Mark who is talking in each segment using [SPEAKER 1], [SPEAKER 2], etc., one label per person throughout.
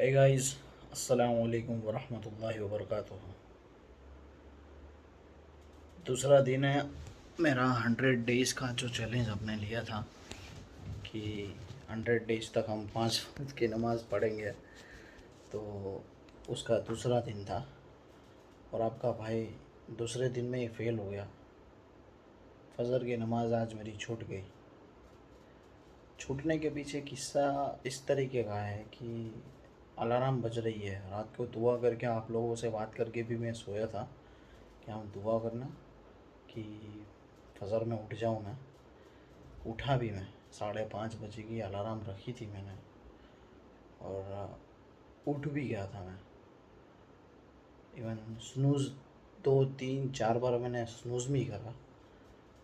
[SPEAKER 1] Hey guys, अस्सलाम वालेकुम वरहमतुल्लाहि वबरकातुहू। दूसरा दिन है मेरा 100 डेज़ का जो चैलेंज हमने लिया था कि 100 डेज़ तक हम 5 वक्त की नमाज़ पढ़ेंगे। तो उसका दूसरा दिन था और आपका भाई दूसरे दिन में ही फ़ेल हो गया। फजर की नमाज़ आज मेरी छूट गई। छूटने के पीछे किस्सा इस तरीके का है कि अलार्म बज रही है, रात को दुआ करके आप लोगों से बात करके भी मैं सोया था कि हम दुआ करना कि फजर में उठ जाऊँ मैं। उठा भी मैं, 5:30 बजे की अलार्म रखी थी मैंने और उठ भी गया था मैं। इवन स्नूज़ 2 3 4 बार मैंने स्नूज़ भी करा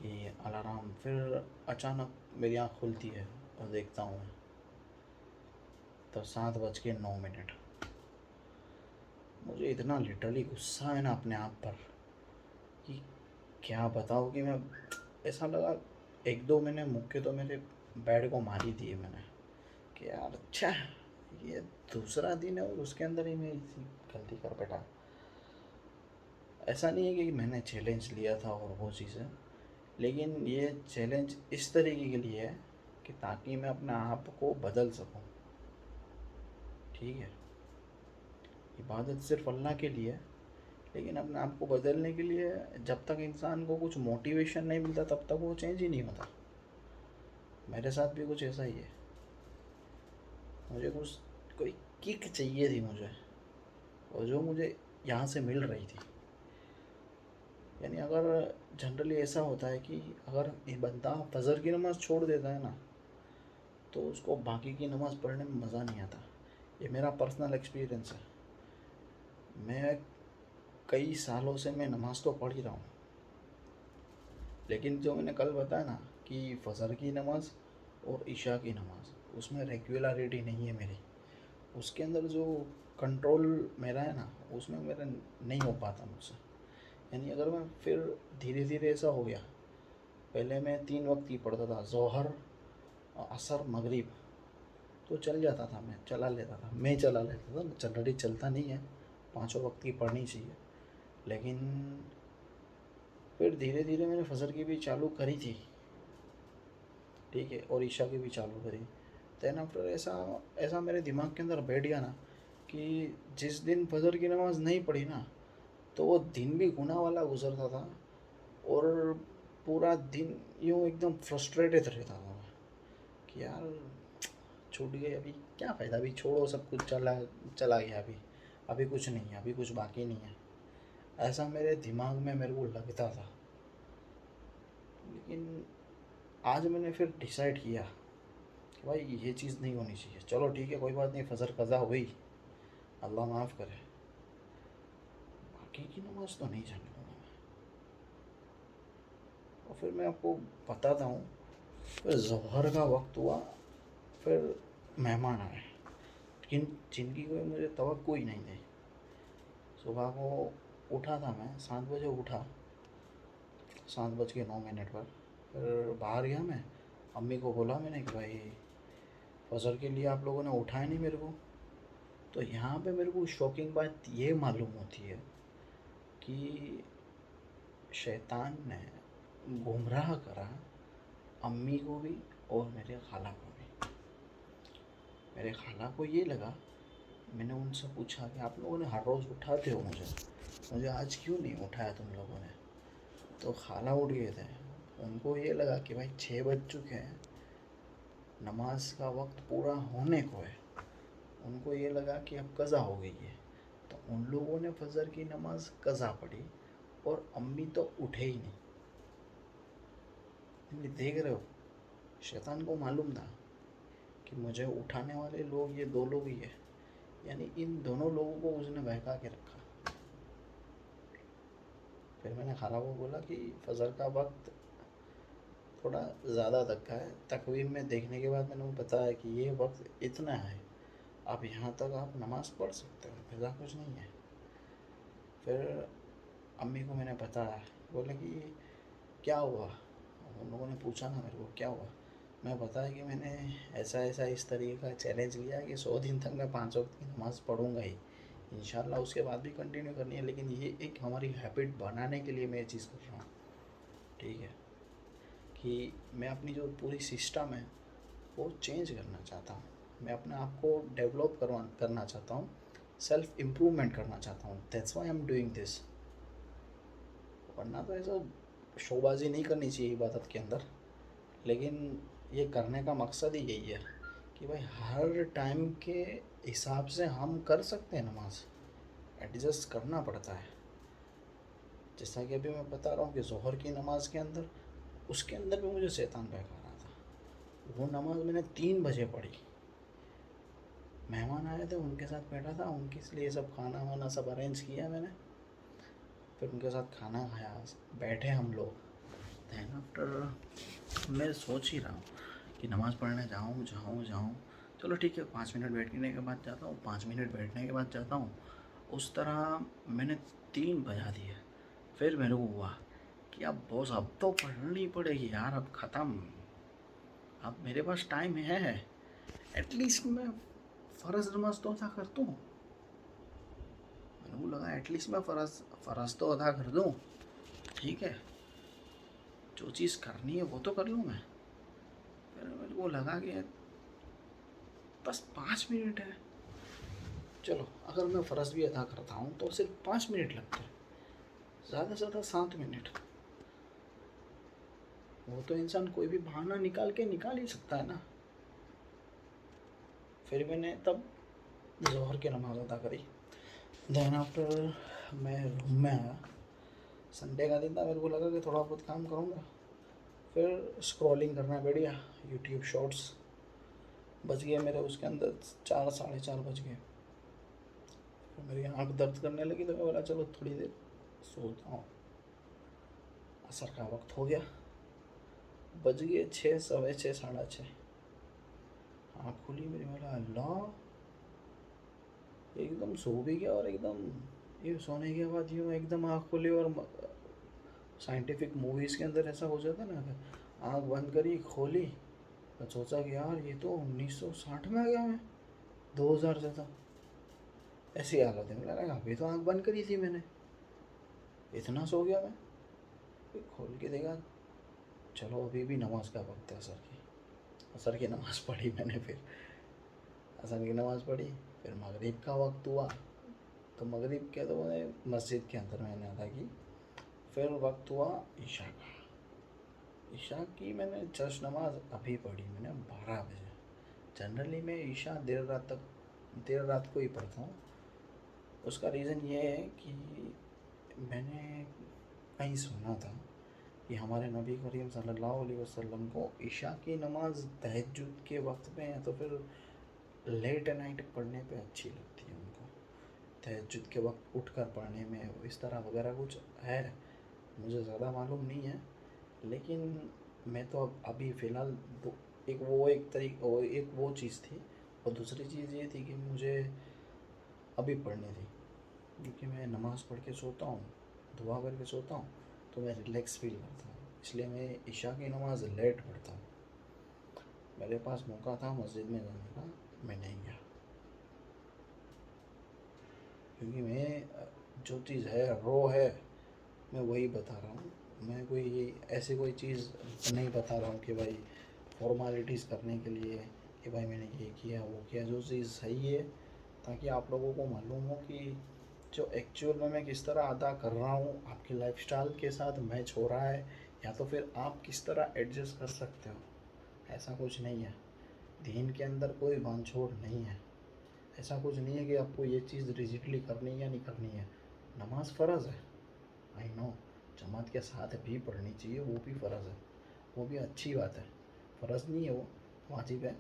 [SPEAKER 1] कि अलार्म, फिर अचानक मेरी आँख खुलती है और देखता हूँ मैं तो 7:09। मुझे इतना लिटरली गुस्सा है ना अपने आप पर कि क्या बताऊँ कि मैं, ऐसा लगा 1 2 मैंने मुक्के तो मेरे बेड को मार ही दिए मैंने कि यार अच्छा, ये दूसरा दिन है और उसके अंदर ही मैं इसी गलती कर बैठा। ऐसा नहीं है कि मैंने चैलेंज लिया था और वो चीज़ें, लेकिन ये चैलेंज इस तरीके के लिए है कि ताकि मैं अपने आप को बदल सकूं। ठीक है, इबादत सिर्फ अल्लाह के लिए है, लेकिन अपने आप को बदलने के लिए जब तक इंसान को कुछ मोटिवेशन नहीं मिलता तब तक वो चेंज ही नहीं होता। मेरे साथ भी कुछ ऐसा ही है। मुझे कुछ कोई किक चाहिए थी मुझे, और जो मुझे यहाँ से मिल रही थी। यानी अगर जनरली ऐसा होता है कि अगर ये बंदा फजर की नमाज़ छोड़ देता है ना, तो उसको बाकी की नमाज़ पढ़ने में मज़ा नहीं आता। ये मेरा पर्सनल एक्सपीरियंस है। मैं कई सालों से मैं नमाज़ तो पढ़ ही रहा हूँ, लेकिन जो मैंने कल बताया ना कि फजर की नमाज़ और इशा की नमाज़, उसमें रेगुलरिटी नहीं है मेरी। उसके अंदर जो कंट्रोल मेरा है ना, उसमें मेरा नहीं हो पाता मुझसे। यानी अगर मैं फिर धीरे धीरे ऐसा हो गया, पहले मैं 3 वक्त की पढ़ता था, ज़ोहर असर मगरिब, तो चल जाता था, मैं चला लेता था। जनरली चलता नहीं है, 5 वक्त की पढ़नी चाहिए। लेकिन फिर धीरे धीरे मैंने फजर की भी चालू करी थी, ठीक है, और ईशा की भी चालू करी। दैन आफ्टर ऐसा ऐसा मेरे दिमाग के अंदर बैठ गया ना कि जिस दिन फजर की नमाज़ नहीं पढ़ी ना, तो वो दिन भी गुनाह वाला गुजरता था और पूरा दिन यूँ एकदम फ्रस्ट्रेटेड रहता था मैं कि यार छूट गई, अभी क्या फ़ायदा, अभी छोड़ो सब कुछ, चला चला गया, अभी अभी कुछ नहीं है, अभी कुछ बाकी नहीं है। ऐसा मेरे दिमाग में मेरे को लगता था। लेकिन आज मैंने फिर डिसाइड किया कि भाई ये चीज़ नहीं होनी चाहिए। चलो ठीक है, कोई बात नहीं, फ़जर कज़ा हुई, अल्लाह माफ़ करे, बाकी की नमाज़ तो नहीं जाने दूँगा मैं। और फिर मैं आपको बताता हूँ, फिर ज़ोहर का वक्त हुआ, फिर मेहमान आए जिनकी कोई मुझे तवक्को ही नहीं थी। सुबह को उठा था मैं, 7 बजे उठा, 7:09 पर। फिर बाहर गया मैं, अम्मी को बोला मैंने कि भाई फजर के लिए आप लोगों ने उठाया नहीं मेरे को। तो यहाँ पे मेरे को शॉकिंग बात ये मालूम होती है कि शैतान ने गुमराह करा अम्मी को भी और मेरे खाला को भी। मेरे खाला को ये लगा, मैंने उनसे पूछा कि आप लोगों ने हर रोज़ उठाते हो मुझे, मुझे आज क्यों नहीं उठाया तुम लोगों ने। तो खाला उठ गए थे। उनको ये लगा कि भाई 6 बज चुके हैं, नमाज का वक्त पूरा होने को है। उनको ये लगा कि अब कज़ा हो गई है, तो उन लोगों ने फजर की नमाज कज़ा पढ़ी और अम्मी तो उठे ही नहीं। यानी देख रहे हो, शैतान को मालूम था कि मुझे उठाने वाले लोग ये 2 लोग ही है। यानी इन दोनों लोगों को उसने बहका के रखा। फिर मैंने खाला को बोला कि फजर का वक्त थोड़ा ज़्यादा तक का है। तकवीम में देखने के बाद मैंने बताया कि ये वक्त इतना है, अब यहाँ तक आप नमाज़ पढ़ सकते हो, ऐसा कुछ नहीं है। फिर अम्मी को मैंने बताया, बोले कि क्या हुआ। उन लोगों ने पूछा ना मेरे को क्या हुआ, मैं पता है कि मैंने ऐसा ऐसा इस तरीके का चैलेंज लिया कि 100 दिन तक मैं 5 वक्त की नमाज़ पढ़ूँगा ही। इंशाल्लाह उसके बाद भी कंटिन्यू करनी है, लेकिन ये एक हमारी हैबिट बनाने के लिए मैं ये चीज़ कर रहा हूँ। ठीक है, कि मैं अपनी जो पूरी सिस्टम है वो चेंज करना चाहता हूँ। मैं अपने आप को डेवलप करना चाहता हूँ, सेल्फ इम्प्रूवमेंट करना चाहता हूँ। That's why I am doing this. वरना तो ऐसा शोबाजी नहीं करनी चाहिए इबादत के अंदर, लेकिन ये करने का मकसद ही यही है कि भाई हर टाइम के हिसाब से हम कर सकते हैं नमाज, एडजस्ट करना पड़ता है। जैसा कि अभी मैं बता रहा हूँ कि ज़ोहर की नमाज के अंदर, उसके अंदर भी मुझे शैतान बहका रहा था। वो नमाज मैंने 3 बजे पढ़ी। मेहमान आए थे, उनके साथ बैठा था, उनके लिए सब खाना वाना सब अरेंज किया मैंने। फिर उनके साथ खाना खाया, बैठे हम लोग। दैन आफ्टर मैं सोच ही रहा हूँ कि नमाज़ पढ़ने जाऊँ। चलो ठीक है, 5 मिनट बैठने के बाद जाता हूँ, 5 मिनट बैठने के बाद जाता हूँ। उस तरह मैंने 3 बजा दिए। फिर मेरे को हुआ कि अब बॉस अब तो पढ़नी पड़ेगी यार, अब ख़त्म, अब मेरे पास टाइम है, एटलीस्ट मैं फ़र्ज़ नमाज तो अदा कर दूँ। मेरे को लगा एटलीस्ट मैं फ़र्ज़ तो अदा कर दूँ। ठीक है, जो चीज़ करनी है वो तो कर लूँ मैं। फिर मेरे को लगा कि बस 5 मिनट है, चलो अगर मैं फ़र्ज़ भी अदा करता हूँ तो सिर्फ 5 मिनट लगते हैं, ज़्यादा से ज़्यादा 7 मिनट। वो तो इंसान कोई भी बहाना निकाल ही सकता है ना। फिर मैंने तब ज़ोहर की नमाज़ अदा करी। दैन आफ्टर मैं रूम में आया। संडे का दिन था, मेरे को लगा कि थोड़ा बहुत काम करूँगा। फिर स्क्रॉलिंग करना बैठ गया, यूट्यूब शॉर्ट्स। बज गए मेरे उसके अंदर 4 साढ़े 4 बज गए। फिर मेरी आँख दर्द करने लगी, तो मैं बोला चलो थोड़ी देर सोता हूँ। असर का वक्त हो गया, बज गए 6 सवा 6 साढ़े 6। आँख खुली मेरी, बोला अल्लाह, एकदम सो भी गया। और एकदम ये सोने के बाद यूँ एकदम आँख खुली। और साइंटिफिक मूवीज़ के अंदर ऐसा हो जाता है ना, आँख बंद करी खोली तो सोचा कि यार ये तो 1960 में आ गया मैं, 2000 से था। ऐसी हालत है, मुझे लगा अभी तो आँख बंद करी थी मैंने, इतना सो गया मैं। फिर खोल के देखा, चलो अभी भी नमाज का वक्त है असर की। असर की नमाज़ पढ़ी मैंने। फिर असर की नमाज़ पढ़ी। फिर मगरिब का वक्त हुआ, तो मगरिब के तो मैंने मस्जिद के अंदर मैंने अदा की। फिर वक्त हुआ ईशा का। ईशा की मैंने जस्ट नमाज अभी पढ़ी मैंने 12 बजे। जनरली मैं ईशा देर रात को ही पढ़ता हूँ। उसका रीज़न ये है कि मैंने कहीं सुना था कि हमारे नबी करीम सल्लल्लाहु अलैहि वसल्लम को ईशा की नमाज़ तहज्जुद के वक्त में या तो फिर लेट नाइट पढ़ने पे अच्छी लगती है उनको। तहज्जुद के वक्त उठ कर पढ़ने में इस तरह वगैरह कुछ है, मुझे ज़्यादा मालूम नहीं है। लेकिन मैं तो अब अभी फ़िलहाल दो, एक वो चीज़ थी। और दूसरी चीज़ ये थी कि मुझे अभी पढ़नी थी, क्योंकि मैं नमाज़ पढ़ के सोता हूँ, दुआ करके सोता हूँ, तो मैं रिलैक्स फील करता हूँ। इसलिए मैं इशा की नमाज़ लेट पढ़ता हूँ। मेरे पास मौका था मस्जिद में जाने का, मैं नहीं गया, क्योंकि मैं जो चीज़ है रो है, मैं वही बता रहा हूँ। मैं कोई ऐसी कोई चीज़ नहीं बता रहा हूँ कि भाई फॉर्मेलिटीज़ करने के लिए कि भाई मैंने ये किया वो किया। जो चीज़ सही है, ताकि आप लोगों को मालूम हो कि जो एक्चुअल में मैं किस तरह अदा कर रहा हूँ, आपकी लाइफस्टाइल के साथ मैच हो रहा है, या तो फिर आप किस तरह एडजस्ट कर सकते हो। ऐसा कुछ नहीं है, दीन के अंदर कोई बांछोड़ नहीं है। ऐसा कुछ नहीं है कि आपको ये चीज़ रिजिडली करनी है या नहीं करनी है। नमाज फ़र्ज़ है, आई नो, जमात के साथ भी पढ़नी चाहिए, वो भी फ़र्ज़ है, वो भी अच्छी बात है। फ़र्ज़ नहीं है वो, वाजिब है।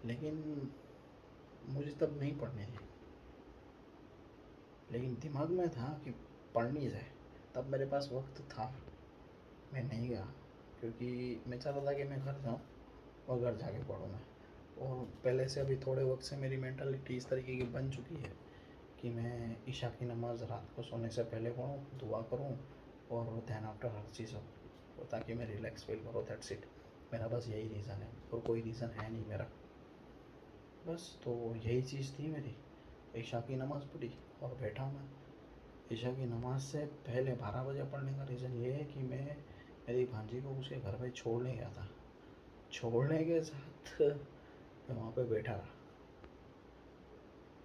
[SPEAKER 1] लेकिन मुझे तब नहीं पढ़नी थी, लेकिन दिमाग में था कि पढ़नी है। तब मेरे पास वक्त था, मैं नहीं गया, क्योंकि मैं चाहता था कि मैं घर जाऊँ और घर जाके पढूँ मैं। और पहले से अभी थोड़े वक्त से मेरी मेंटालिटी इस तरीके की बन चुकी है कि मैं ईशा की नमाज़ रात को सोने से पहले पढूँ, दुआ करूँ और दैन आफ्टर हर चीज़ हो, ताकि मैं रिलैक्स फील करूँ। That's it. मेरा बस यही रीज़न है और कोई रीज़न है नहीं मेरा। बस तो यही चीज़ थी मेरी। ईशा की नमाज़ पढ़ी और बैठा मैं। ईशा की नमाज़ से पहले 12 बजे पढ़ने का रीज़न ये है कि मैं मेरी भांजी को उसके घर पे छोड़ने गया था। छोड़ने के साथ मैं वहाँ पे बैठा रहा,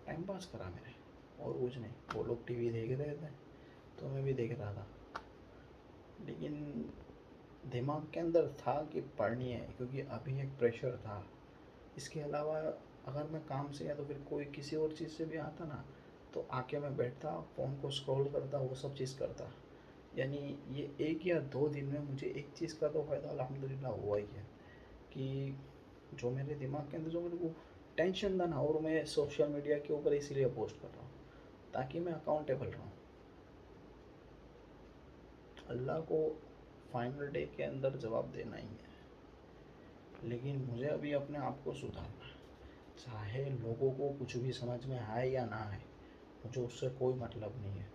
[SPEAKER 1] टाइम पास करा मैंने और कुछ नहीं। वो लोग टीवी देख रहे थे तो मैं भी देख रहा था, लेकिन दिमाग के अंदर था कि पढ़नी है क्योंकि अभी एक प्रेशर था। इसके अलावा अगर मैं काम से या तो फिर कोई किसी और चीज़ से भी आता ना, तो आके मैं बैठता, फ़ोन को स्क्रॉल करता, वो सब चीज़ करता। यानी ये 1 या 2 दिन में मुझे एक चीज़ का तो फ़ायदा अल्हम्दुलिल्लाह हुआ ही है कि जो मेरे दिमाग के अंदर जो मेरे को टेंशन था ना, और मैं सोशल मीडिया के ऊपर इसीलिए पोस्ट कर रहा हूँ ताकि मैं अकाउंटेबल रहूँ। अल्लाह को फाइनल डे के अंदर जवाब देना ही है, लेकिन मुझे अभी अपने आप को सुधारना है। चाहे लोगों को कुछ भी समझ में आए या ना आए, मुझे उससे कोई मतलब नहीं है।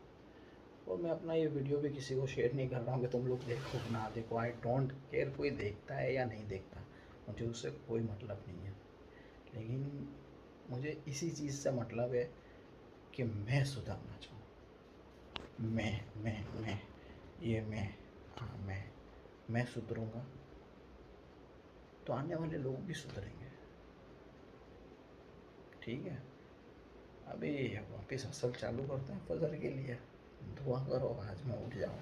[SPEAKER 1] और मैं अपना ये वीडियो भी किसी को शेयर नहीं कर रहा हूँ कि तुम लोग देखो ना देखो, आई डोंट केयर कोई देखता है या नहीं देखता, मुझे उससे कोई मतलब नहीं है। लेकिन मुझे इसी चीज़ से मतलब है कि मैं सुधरना चाहूँ। मैं ये मैं, हाँ मैं सुधरूँगा तो आने वाले लोग भी सुधरेंगे। ठीक है, अभी वापस असल चालू करते हैं फजर के लिए। दुआ करो आज मैं उठ जाऊँ।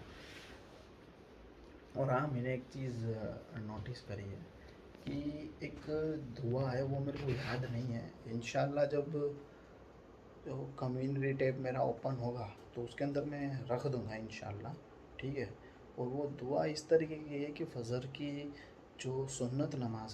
[SPEAKER 1] और हाँ, मैंने एक चीज़ नोटिस करी है कि एक दुआ है, वो मेरे को याद नहीं है। इंशाल्लाह जब जो कम्युनिटी टैब मेरा ओपन होगा तो उसके अंदर मैं रख दूँगा इंशाल्लाह। ठीक है, और वो दुआ इस तरीके की है कि फ़जर की जो सुन्नत नमाज